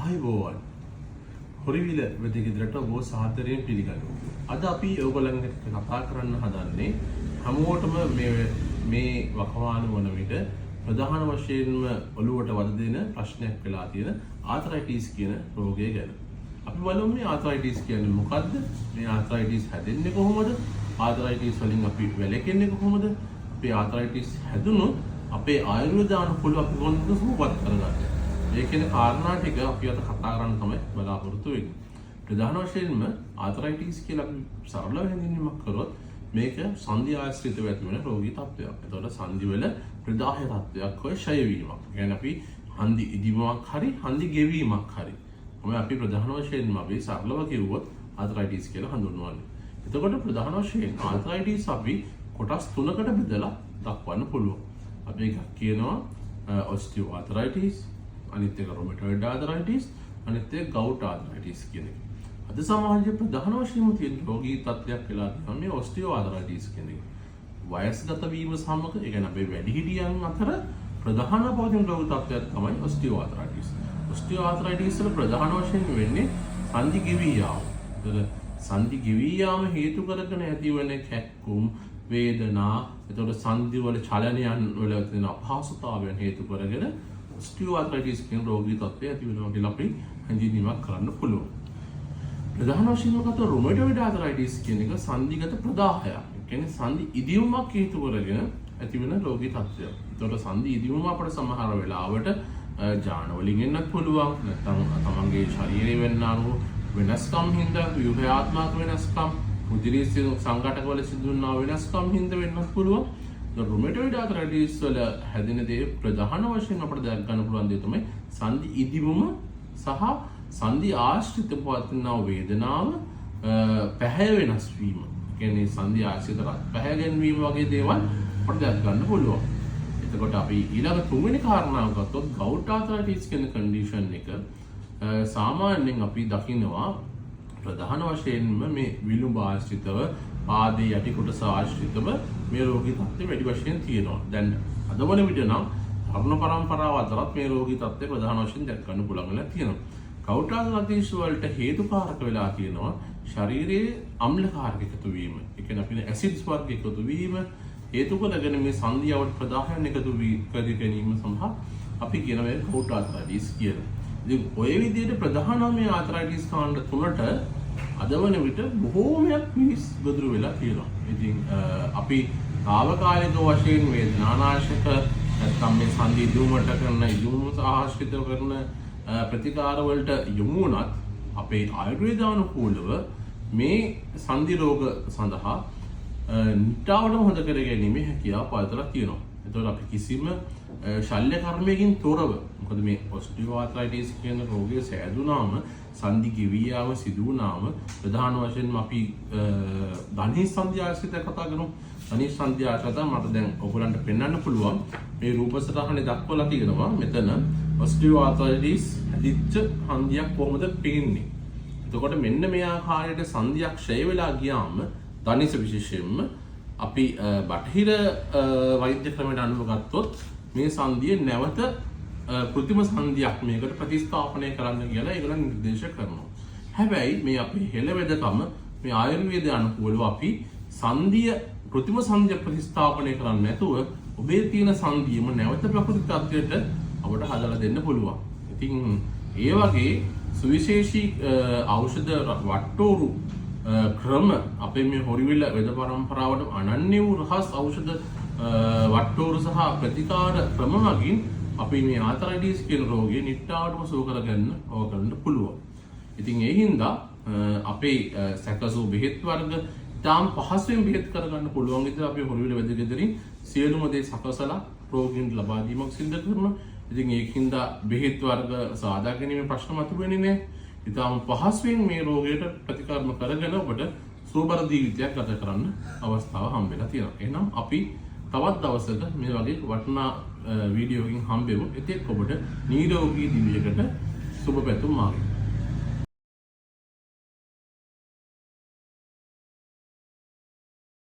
ආයුබෝවන් හොරිවිල වෙදිගෙදරට ඔබ සාදරයෙන් පිළිගන්නවා. අද අපි ඔයගොල්ලන්ට කතා කරන්න හදන්නේ හැමෝටම මේ වකවානු වන විට ප්‍රධාන වශයෙන්ම ඔළුවට වද දෙන ප්‍රශ්නයක් වෙලා තියෙන ආතරයිටිස් කියන රෝගය ගැන. අපි බලමු මේ ආතරයිටිස් කියන්නේ මොකද්ද? මේ ආතරයිටිස් හැදෙන්නේ කොහොමද? ආතරයිටිස් වලින් අපි වැළකෙන්නේ කොහොමද? අපි ආතරයිටිස් හැදුනොත් අපේ ආයුර්වේද අනුකූලව අපි කොහොමද සුවපත් කරගන්නේ? මේ කියන කාරණා ටික අපි අද කතා කරන්න තමයි බලාපොරොත්තු වෙන්නේ. ප්‍රධාන වශයෙන්ම ආතරයිටිස් කියලා අපි සරලව හැඳින්වීමක් කරොත් මේක සංධි ආශ්‍රිතව ඇති වෙන රෝගී තත්ත්වයක්. ඒතකොට සංධි වල ප්‍රදාහය තත්ත්වයක් හොය ක්ෂය වීමක්. කියන්නේ අපි හන්දි ඉදිමක් හරි හන්දි ගෙවීමක් හරි. කොහොම අපි ප්‍රධාන වශයෙන්ම අපි සරලව කිව්වොත් ආතරයිටිස් කියලා හඳුන්වන්නේ. එතකොට ප්‍රධාන වශයෙන් ආතරයිටිස් අපි කොටස් තුනකට බෙදලා දක්වන්න පුළුවන්. අපි එකක් කියනවා ඔස්ටියෝ ආතරයිටිස්, අනිත් එක රොමටොයිඩ් ආතරයිටිස්, අනිත් එක ගවුට් ආතරයිටිස් කියන එක. අද සමාජයේ ප්‍රධාන වශයෙන්ම තියෙන රෝගී තත්ත්වයක් වෙලා තියෙනවා මේ ඔස්ටියෝ ආතරයිටිස් කියන එක. වයස්ගත වීම සමග ඒ කියන්නේ අපේ වැඩිහිටියන් අතර ප්‍රධාන පවතින රෝග තත්ත්වයක් තමයි ඔස්ටියෝ ආතරයිටිස්. ඔස්ටියෝ ආතරයිටිස් වල ප්‍රධාන වශයෙන් වෙන්නේ සංධි ගෙවී යාම. ඒතර සංධි ගෙවී යාම හේතු කරගෙන ඇතිවන කැක්කුම්, වේදනා, එතකොට සංධි වල චලනයන් වල තියෙන අපහසුතාවයන් හේතු කරගෙන ඔස්ටියෝ ආතරයිටිස් කියන රෝගී තත්ත්වය ඇති වෙනවා කියලා අපි හැඳින්වීමක් කරන්න පුළුවන්. ප්‍රධාන වශයෙන්ම ගත රොමටොයිඩ් ආතරයිටිස් කියන එක සංධිගත ප්‍රදාහයක්. ඒ කියන්නේ සංධි ඉදියුමක් හේතු කරගෙන ඇතිවන රෝගී තත්ත්වයක්. ඒතකොට සංධි ඉදියුම අපට සමහර වෙලාවට ජාන වලින් එන්නත් පුළුවන්. නැත්නම් තමන්ගේ ශරීරයේ වෙන්නා වූ වෙනස්කම් හින්දා ව්‍යුහාත්මක වෙනස්කම්, රුධිරයේ සංඝටක වල සිදුවන වෙනස්කම් හින්දා වෙන්නත් පුළුවන්. රොමටොයිඩ් ආතරයිටිස් වල හැදෙන දේ ප්‍රධාන වශයෙන් අපිට දැක ගන්න පුළුවන් දේ තමයි සංධි ඉදිවුම සහ සංධි ආශ්‍රිත පවතින වේදනාව, පැහැය වෙනස් වීම. ඒ කියන්නේ සංධි ආශ්‍රිත පැහැය ගැන්වීම වගේ දේවල් අපිට දැක ගන්න පුළුවන්. එතකොට අපි ඊළඟ තුන්වෙනි කාරණාව ගත්තොත් ගවුට් ආතරයිටිස් කියන කන්ඩිෂන් එක සාමාන්‍යයෙන් අපි දකිනවා ප්‍රධාන වශයෙන්ම මේ විලුඹ ආශ්‍රිතව, පාදයේ යටි කොටස ආශ්‍රිතව මේ රෝගී තත්ත්වය වැඩි වශයෙන් තියෙනවා. දැන් අද වන විට නම් තරුණ පරම්පරාව අතරත් මේ රෝගී තත්ත්වය ප්‍රධාන වශයෙන් දැක ගන්න පුළුවන් වෙලා තියෙනවා. ගවුට් ආතරයිටිස් වලට හේතුකාරක වෙලා තියෙනවා ශරීරයේ අම්ලකාරක එකතු වීම. ඒ කියන්නේ අපි ඇසිඩ්ස් වර්ග එකතු වීම හේතු කරගෙන මේ සංධියවට ප්‍රදාහයන් එකතු වී ගැනීම සඳහා අපි කියන මේ ගවුට් ආතරයිටිස් කියලා. ඉතින් ඔය විදිහට ප්‍රධාන මේ ආතරයිටිස් කාණ්ඩ තුනට අද වන විට බොහෝමයක් මිනිස් ගොදුරු වෙලා තියෙනවා. ඉතින් අපි తాවකාලික වශයෙන් වේදනානාශක නැත්නම් මේ සංධි ඉදුමට කරන ඉදුම ආශ්‍රිතව කරන ප්‍රතිකාර වලට යොමු වුණත් අපේ ආයුර්වේදානුකූලව මේ සංධි රෝග සඳහා නිට්ටාවටම හොඳ කර ගැනීමේ හැකියාව පවතලා තියෙනවා. එතකොට අපි කිසිම ශල්‍ය කර්මයකින් තොරව, මොකද මේ ඔස්ටියෝ ආතරයිටිස් කියන රෝගය සෑදුනාම, සංධි ගෙවී යාම සිදු වුණාම ප්‍රධාන වශයෙන්ම අපි ධනිස් සංධි ආශ්‍රිතව කතා කරමු. ධනිස් සංධි ආශ්‍රිතව මට දැන් ඔයගොල්ලන්ට පෙන්වන්න පුළුවන් මේ රූප සටහනේ දක්වලා තියෙනවා මෙතන ඔස්ටියෝ ආතරයිටිස් හැදිච්ච හන්දියක් කොහොමද පේන්නේ. එතකොට මෙන්න මේ ආකාරයට සංධියක් ක්ෂය වෙලා ගියාම ධනිස විශේෂයෙන්ම අපි බටහිර වෛද්‍ය ක්‍රමයට අනුව ගත්තොත් මේ සංධිය නැවත કૃතිම සංධියක් මේකට ප්‍රතිස්ථාපනය කරන්න කියලා ඒගොල්ලන් නිර්දේශ කරනවා. හැබැයි මේ අපේ හෙළවෙදකම මේ ආයුර්වේද අනුකූලව අපි සංධිය કૃතිම සංධිය ප්‍රතිස්ථාපනය කරන්නේ නැතුව ඔබේ තියෙන සංධියම නැවත ප්‍රකෘති තත්ත්වයට අපට හදලා දෙන්න පුළුවන්. ඉතින් ඒ වගේ සුවිශේෂී ඖෂධ වට්ටෝරු ක්‍රම අපේ මේ හොරිවිල වෙද පරම්පරාවට අනන්‍ය වූ රහස් ඖෂධ වට්ටෝරු සහ ප්‍රතිකාර ක්‍රම මගින් අපි මේ ආතරයිටිස් කියන රෝගය නිට්ටාවටම සුව කරගන්න පුළුවන්. ඉතින් ඒ හින්දා අපේ සැකසූ බෙහෙත් වර්ග තාම පහසුවෙන් බෙහෙත් කරගන්න පුළුවන් විදිහට අපි හොරිවිල වෙදගෙදරින් සියලුම දේ සකසලා රෝගීන්ට ලබා දීමක් සිදු කරනවා. ඉතින් ඒකින්ද බෙහෙත් වර්ග සාදා ගැනීමේ ප්‍රශ්න මතුවෙන්නේ නැහැ. ඉතාලම පහසුවෙන් මේ රෝගයට ප්‍රතිකර්ම කරගෙන ඔබට සුවබර ජීවිතයක් ගත කරන්න අවස්ථාව හම්බ වෙලා තියෙනවා. එහෙනම් අපි තවත් දවසක මේ වගේ වටිනා වීඩියෝකින් හම්බෙමු. එතෙක් ඔබට නිරෝගී දිවියකට සුබ පැතුම් මාර්ගය.